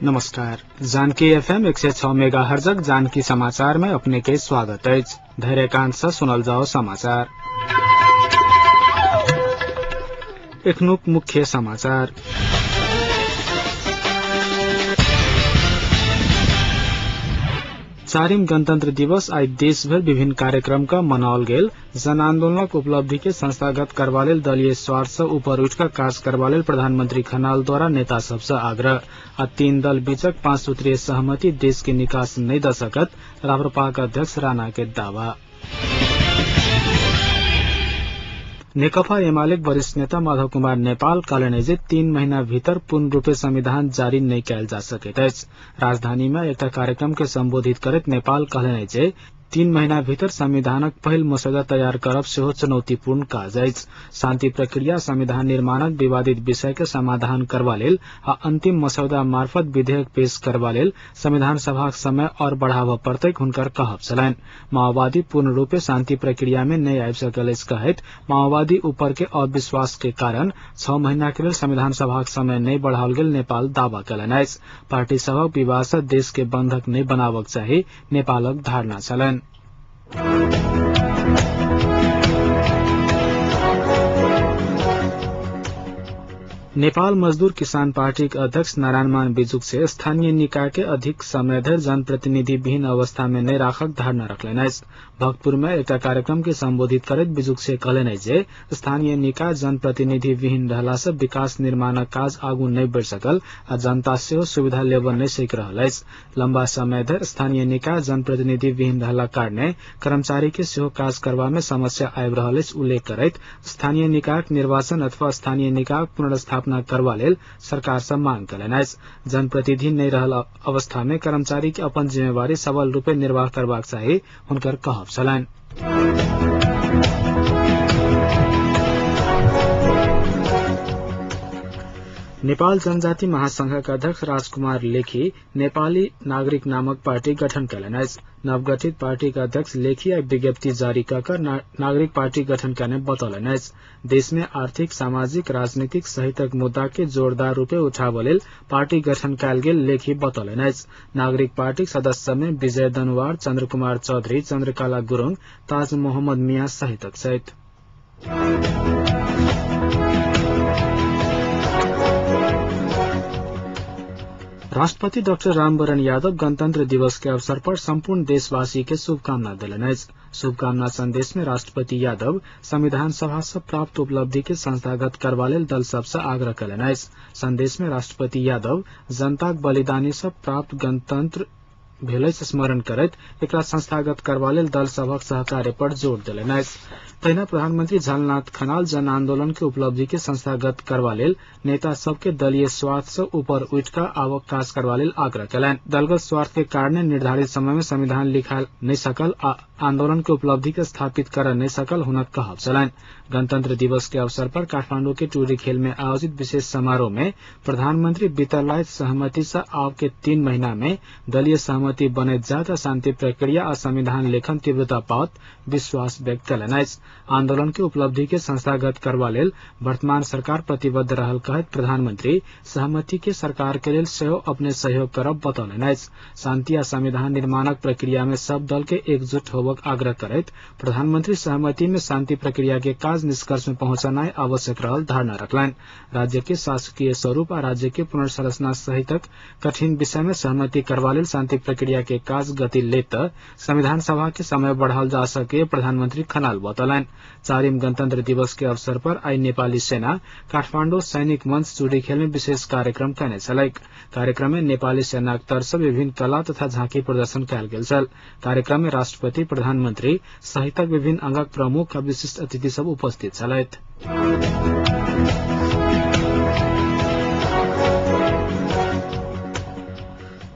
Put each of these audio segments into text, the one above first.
नमस्कार। जानकी एफएम 106 मेगाहर्जक जानकी समाचार में अपने के स्वागत है। धैर्यकांत से सुनल जाओ समाचार। एखनुक मुख्य समाचार। चारिम गणतन्त्र दिवस आज देशभर विभिन्न कार्यक्रम का मनाओल गेल। जन आंदोलनक उपलब्धि के संस्थागत करवा लेल दलीय स्वार्थ से ऊपर उठ कर काज करवा लेल प्रधानमंत्री खनाल द्वारा नेता सबसे आग्रह। आ 3 दल बीचक 5 सूत्रीय सहमति देश के निकास नहीं द सकत, राप्रपा अध्यक्ष राणा के दावा। नेकपा एमाले वरिष्ठ नेता माधव कुमार नेपाल कहलनि जे 3 महीना भीतर पूर्ण रूपे संविधान जारी नहीं कयल जा सकैत अछि। राजधानी में एक कार्यक्रम के संबोधित करैत नेपाल कहलनि जे 3 महीना भीतर संविधानक पहिल मसौदा तैयार करब सेहो चुनौतीपूर्ण काज अछि। शांति प्रक्रिया संविधान निर्माणक विवादित विषय के समाधान करबा लेल आ अंतिम मसौदा मार्फत विधेयक पेश करबा लेल संविधान सभाक समय और बढ़ाबऽ पड़तैक हुनकर कहब छलनि। माओवादी पूर्ण रूपे शांति प्रक्रिया में नहीं आबि सकल अछि कहैत माओवादी ऊपर के अविश्वास के कारण 6 महीना के लेल संविधान सभाक समय नहीं बढ़ाओल गेल नेपाल दावा कयलनि अछि। पार्टी सभक विवाद से देश के बंधक नहीं बनाबक चाही नेपालक धारणा छलनि। नेपाल मजदूर किसान पार्टी के अध्यक्ष नारायण बिजुक से स्थानीय निकाय के अधिक समय धरि जनप्रतिनिधि विहीन अवस्था में नहीं राखक धारणा रखलनि अछि। भक्तपुर में एक कार्यक्रम के संबोधित करैत बिजुक से कहलनि जे स्थानीय निकाय जनप्रतिनिधि विहीन रहला से विकास निर्माणक काज आगू नहीं बढ़ि सकल आ जनता सेहो सुविधा लेबऽ नहीं सक रहल अछि। लंबा समय धरि स्थानीय निकाय जनप्रतिनिधि विहीन रहला कारणे कर्मचारी के सेहो काज करबा में समस्या आबि रहल अछि। उल्लेख करैत स्थानीय निकायक निर्वाचन अथवा स्थानीय निकायक पुनर्स्थापना करबा लेल सरकार से मांग कयलनि अछि। जनप्रतिनिधि नहीं रहल अवस्था में कर्मचारी के अपन जिम्मेवारी सबल रूपे निर्वाह करबाक चाही हुनकर कहब छलनि। नेपाल जनजाति महासंघक अध्यक्ष राजकुमार लेखी नेपाली नागरिक नामक पार्टी गठन कयलनि अछि। नवगठित पार्टी के अध्यक्ष लेखी एक विज्ञप्ति जारी कर नागरिक पार्टी गठन करने बतौलनि अछि। देश में आर्थिक सामाजिक राजनीतिक सहितक मुद्दा के जोरदार रूपे उठाबऽ लेल पार्टी गठन कयल गेल लेखी बतौलनि अछि। नागरिक पार्टी सदस्य में विजय दनुवार, चंद्र कुमार चौधरी, चंद्रकला गुरुङ, ताज मोहम्मद मिया सहितक छथि। राष्ट्रपति डॉक्टर रामवरण यादव गणतंत्र दिवस के अवसर पर संपूर्ण देशवासी के शुभकामना दिलनि अछि। शुभकामना संदेश में राष्ट्रपति यादव संविधान सभा से प्राप्त उपलब्धि के संस्थागत करबा लेल दल सबसे आग्रह कयलनि अछि। संदेश में राष्ट्रपति यादव जनताक बलिदानी से प्राप्त गणतंत्र भेलै स्मरण करैत एकरा संस्थागत करबा लेल दल सभक सहकार्य पर जोर देलनि अछि। तहिना प्रधानमंत्री झलनाथ खनाल जन आंदोलन के उपलब्धि के संस्थागत करबा लेल नेता सबके दलीय स्वार्थ से ऊपर उठ कर आवक काज करबा लेल आग्रह कयलनि। दलगत स्वार्थ के कारण निर्धारित समय में संविधान लिखा नहीं सकल आ आंदोलन के उपलब्धि के स्थापित कर नहीं सकल हुनक कहब छलनि। गणतंत्र दिवस के अवसर पर काठमांडू के टूरी खेल में आयोजित विशेष समारोह में प्रधानमंत्री बीतल सहमति से आब के 3 महीना में दलीय सहमति बनैत जात आ शांति प्रक्रिया आ संविधान लेखन तीव्रता पाओत विश्वास व्यक्त कयलनि अछि। आंदोलन के उपलब्धि के संस्थागत करबा लेल वर्तमान सरकार प्रतिबद्ध रहल कहैत प्रधानमंत्री सहमति के सरकार के लेल सेहो अपने सहयोग करब बतौलनि अछि। शांति आ संविधान निर्माणक प्रक्रिया में सब दल के एकजुट होबक आग्रह करैत प्रधानमंत्री सहमति में शांति प्रक्रिया के काज निष्कर्ष में पहुंचनाई आवश्यक रहल धारणा रखलनि। राज्य के शासकीय स्वरूप आ राज्य के पुनर्संरचना सहितक कठिन विषय में सहमति करबा लेल शांति प्रक्रिया के काज गति लेत संविधान सभा के समय बढ़ाल जा सके प्रधानमंत्री खनाल बतौलनि। 4वीं गणतंत्र दिवस के अवसर पर आई नेपाली सेना काठमांडू सैनिक मंच चूड़ी खेल में विशेष कार्यक्रम करने छलैक। कार्यक्रम में नेपाली सेना के तरफ से विभिन्न कला तथा झांकी प्रदर्शन कयल गेल छल। कार्यक्रम में राष्ट्रपति, प्रधानमंत्री सहितक विभिन्न अंगक प्रमुख आ विशिष्ट अतिथि सब उपस्थित छलैथ।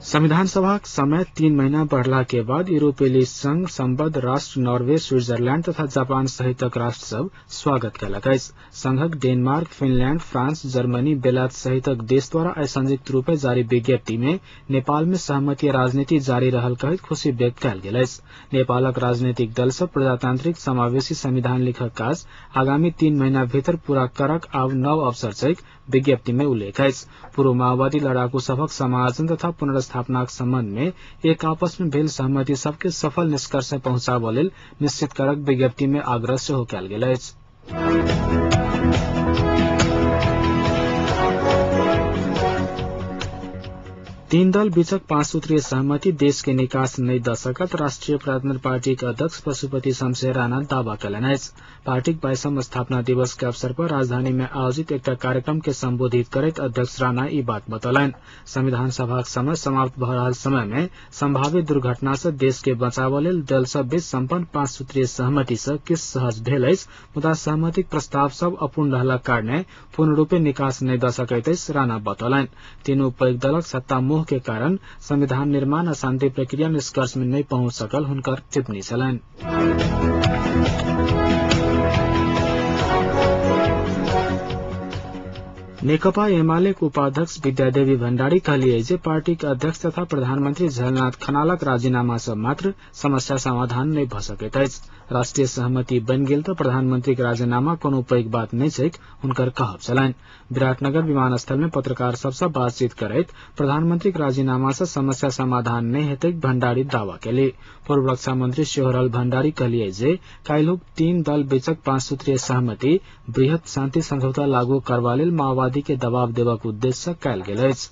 संविधान सभा समय 3 महीना बढ़ला के बाद यूरोपीय संघ संबद्ध राष्ट्र नॉर्वे, स्विट्जरलैंड तथा जापान सहितक राष्ट्र सब स्वागत कयलक अछि। संघक डेनमार्क, फिनलैंड, फ्रांस, जर्मनी, बेलात सहितक देश द्वारा आई संयुक्त रूपे जारी विज्ञप्ति में नेपाल में सहमति राजनीति जारी रहल कहैत खुशी व्यक्त कयल गेल अछि। नेपालक राजनीतिक दल सब प्रजातांत्रिक समावेशी संविधान लिखक काज आगामी 3 महीना भीतर पूरा करक आब नव अवसर छैक विज्ञप्ति में उल्लेख है। पूर्व माओवादी लड़ाकू सबक समायोजन तथा पुनर्स्थापनाक संबंध में एक आपस में भेल सहमति सबके सफल निष्कर्ष पहुंचाब लेल निश्चित करक विज्ञप्ति में आग्रह सेहो कयल गेल अछि। 3 दल बीचक 5 सूत्रीय सहमति देश के निकास नहीं द सकत राष्ट्रीय प्रजातंत्र पार्टी के अध्यक्ष पशुपति शमशेर राणा दावा कयलनि अछि। पार्टी के 22वां स्थापना दिवस के अवसर पर राजधानी में आयोजित एक कार्यक्रम के संबोधित करैत अध्यक्ष राणा ई बात बतौलनि। संविधान सभा समय समाप्त भ रहल समय में संभावित दुर्घटना से देश के बचाव लेल दल सब बीच संपन्न 5 सूत्रीय सहमति से किस सहज भेल अछि, मुदा सहमतिक प्रस्ताव सब अपूर्ण रहलाक कारणे पूर्ण रूपे निकास नहीं द सकैत अछि, राणा बतौलनि। तीनों पैघ दलक सत्ता मोह के कारण संविधान निर्माण आ शांति प्रक्रिया निष्कर्ष में नहीं पहुंच सकल हुनकर टिप्पणी छलनि। नेकपा एमालेक उपाध्यक्ष विद्यादेवी भण्डारी कहलिए जे पार्टी के अध्यक्ष तथा प्रधानमंत्री झलनाथ खनालक राजीनामा से मात्र समस्या समाधान नहीं भ सकैत अछि। राष्ट्रीय सहमति बनि गेल तऽ प्रधानमंत्री के राजीनामा कोनो पैघ बात नहीं छैक, हुनकर कहब छलनि। विराटनगर विमानस्थल में पत्रकार सबसे बातचीत करैत प्रधानमंत्री के राजीनामा से समस्या समाधान नहीं हेतैक भण्डारी दावा केली। पूर्व रक्षा मंत्री शिवहरलाल भण्डारी कहलिए जे काल्हि 3 दल बीचक 5 सूत्रीय सहमति बृहत शांति समझौता लागू करबा लेल माओवादी के दबाव देबाक उद्देश्य से कयल गेल अछि।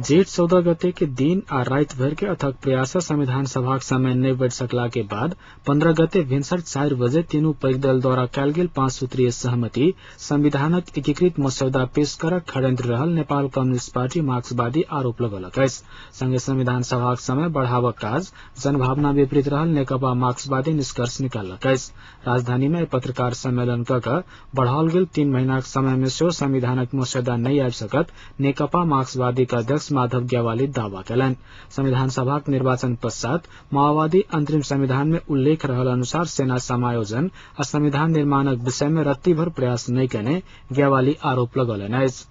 जेठ 14 गते के दिन आ रात भर के अथक प्रयास संविधान सभा के समय नहीं बढ़ सकला के बाद 15 गते भिनसर 4 बजे तीनों पैघ दल द्वारा कयल गेल 5 सूत्रीय सहमति संविधानक एकीकृत मसौदा पेश करक षड्यंत्र रहल नेपाल कम्युनिस्ट पार्टी मार्क्सवादी आरोप लगौलक अछि। संगे संविधान सभा के समय बढ़ावक काज जनभावना विपरीत रहल नेकपा मार्क्सवादी निष्कर्ष निकाललक अछि। राजधानी में पत्रकार सम्मेलन क बढ़ाओल गेल 3 महीना के समय में सेहो संविधानक मसौदा नहीं आबि सकत नेकपा मार्क्सवादी के अध्यक्ष माधव ग्यावाली दावा कयलनि। संविधान सभा के निर्वाचन पश्चात माओवादी अंतरिम संविधान में उल्लेख रहल अनुसार सेना समायोजन आ संविधान निर्माणक विषय में रत्ती भर प्रयास नहीं कयने ग्यावाली आरोप लगौलनि अछि।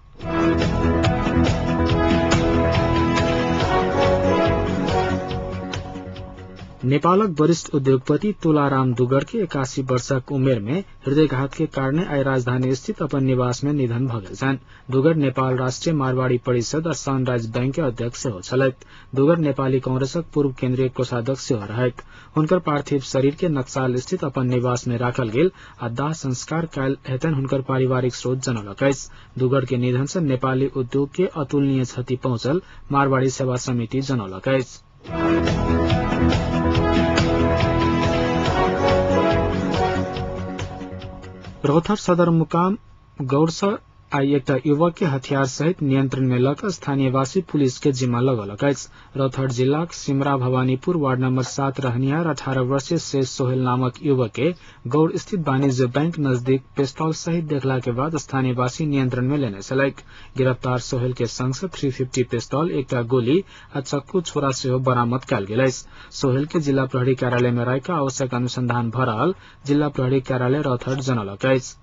नेपालक वरिष्ठ उद्योगपति तुलाराम दुगर के 81 वर्षक उमेर में हृदयघात के कारण आई राजधानी स्थित अपन निवास में निधन भ गेल छनि। दुगर नेपाल राष्ट्रीय मारवाड़ी परिषद आ सनराइज बैंक के अध्यक्ष सेहो छलथि। दुगर नेपाली कांग्रेसक पूर्व केंद्रीय कोषाध्यक्ष सेहो रहथि। हुनकर पार्थिव शरीर के नक्साल स्थित अपन निवास में राखल गेल आ दाह संस्कार कयल हेतनि हुनकर पारिवारिक स्रोत जनौलक अछि। दुगर के निधन से नेपाली उद्योग के अतुलनीय क्षति पहुंचल मारवाड़ी सेवा समिति जनौलक अछि। रौथर सदरमुकाम गौरसा आई एकटा युवक के हथियार सहित नियंत्रण में लक स्थानीयवासी पुलिस के जिम्मा लगौलक अछि। रौथर जिलाक सिमरा भवानीपुर वार्ड नंबर 7 रहनिहार 18 वर्षीय शेष सोहेल नामक युवक के गौड़ स्थित वाणिज्य बैंक नजदीक पिस्तौल सहित देखला के बाद स्थानीयवासी नियंत्रण में लेने छलैक। गिरफ्तार सोहेल के संग से 350 पिस्तौल, एकटा गोली आ चक्कू छोरा सेहो बरामद कयल गेल अछि। सोहेल के जिला प्रहरी कार्यालय में राखि आवश्यक अनुसंधान भ रहल जिला प्रहरी कार्यालय रौथर जनौलक अछि।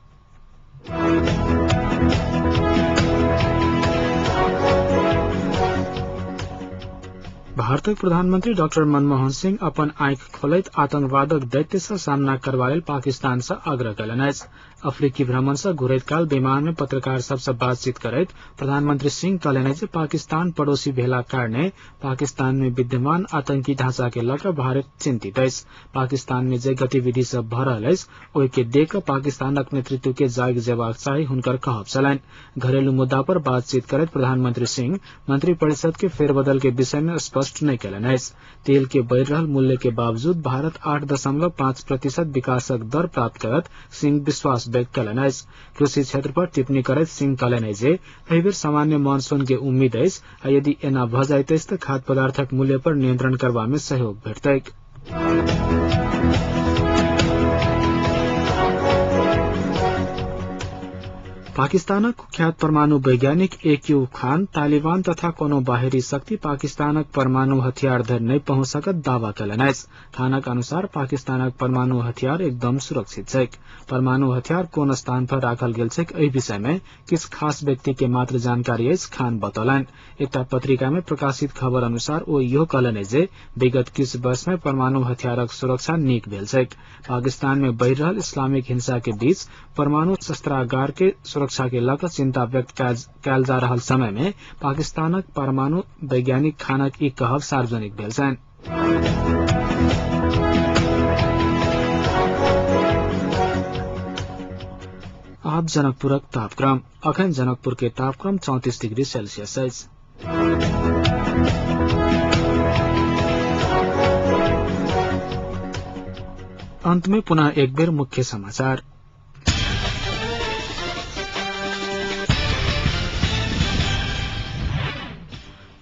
भारतक प्रधानमंत्री डॉक्टर मनमोहन सिंह अपन आंखि खोलैत आतंकवादक दैत्य से सामना करबा लेल पाकिस्तान से आग्रह कयलनि अछि। अफ्रीकी भ्रमण से घुरैत काल विमान में पत्रकार सबसे बातचीत करैत प्रधानमंत्री सिंह कहलनि जे पाकिस्तान पड़ोसी भेला कारणे पाकिस्तान में विद्यमान आतंकी ढांचा के लऽ कऽ भारत चिंतित अछि। पाकिस्तान में जे गतिविधि सब भ रहल अछि ओहि के देख कऽ पाकिस्तानक नेतृत्व के जागि जेबाक चाही, हुनकर कहब छलनि। घरेलू मुद्दा पर बातचीत करैत प्रधानमंत्री सिंह मंत्रिपरिषद के फेरबदल के विषय में स्पष्ट नहीं कयलनि अछि। तेल के बढ़ि रहल मूल्य के बावजूद भारत 8.5% विकासक दर प्राप्त करत, सिंह विश्वास व्यक्त कयलनि अछि। कृषि क्षेत्र पर टिप्पणी करैत सिंह कहलनि जे एहि बेर सामान्य मानसून के उम्मीद अछि आ यदि एना भ जाइत अछि तऽ खाद्य पदार्थक मूल्य पर नियंत्रण करबा में सहयोग भेटतैक। पाकिस्तानक कुख्यात परमाणु वैज्ञानिक एक्यू खान तालिबान तथा कोनो बाहिरी शक्ति पाकिस्तानक परमाणु हथियार धरि नहीं पहुंच सकत दावा कयलनि अछि। खानक अनुसार पाकिस्तानक परमाणु हथियार एकदम सुरक्षित छैक। परमाणु हथियार कोन स्थान पर राखल गेल छैक एहि विषय में किछ खास व्यक्ति के मात्र जानकारी अछि, खान बतौलनि। एकटा पत्रिका में प्रकाशित खबर अनुसार ओ इहो कहलनि जे विगत किछ वर्ष में परमाणु हथियारक सुरक्षा नीक भेल छैक। पाकिस्तान में बढ़ि रहल इस्लामिक हिंसा के बीच परमाणु शस्त्रागार के सुरक्षा के लक चिंता व्यक्त कयल जा रहल समय में पाकिस्तानक परमाणु वैज्ञानिक खानक ई कहब सार्वजनिक भेल छनि। आब जनकपुरक तापक्रम। अखन जनकपुर के तापक्रम 34 डिग्री सेल्सियस अछि। अंत में पुनः एक बेर मुख्य समाचार।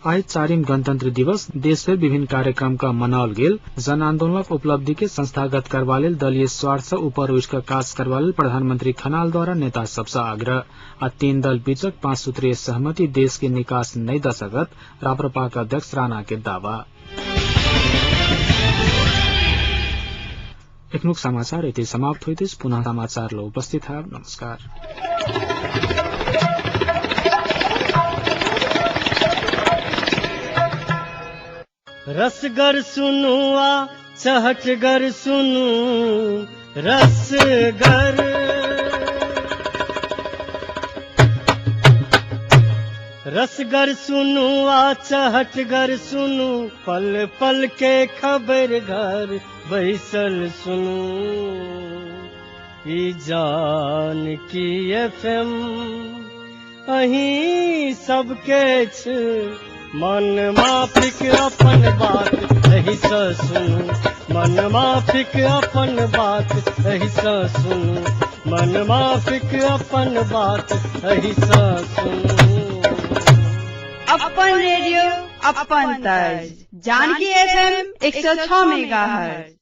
आज 4 गणतंत्र दिवस देशभर विभिन्न कार्यक्रम का मनाओल गेल। जन आंदोलनक उपलब्धि के संस्थागत करबा लेल दलीय स्वार्थ से ऊपर उठ कर काज करबा लेल प्रधानमंत्री खनाल द्वारा नेता सबसे आग्रह। आ 3 दल बीचक 5 सूत्रीय सहमति देश के निकास नहीं द सकत, राप्रपा का अध्यक्ष राणा के दावा। एखनुक समाचार यति समाप्त होइतिस। पुनः समाचार लो उपस्थित है। नमस्कार। रसगर सुनु आ चहटगर सुनु रसगर। रसगर सुनु आ चहटगर सुनु पल पल के खबर घर बैसल सुनु। ई जानकी FM अहीं सबके छ मन माफिक अपन बात एहि सँ सुनु। मन माफिक अपन बात एहि सँ सुनु। मन माफिक अपन बात एहि सँ सुनु। अपन रेडियो अपन तर्ज जानकी FM 106 मेगाहर्ट्ज।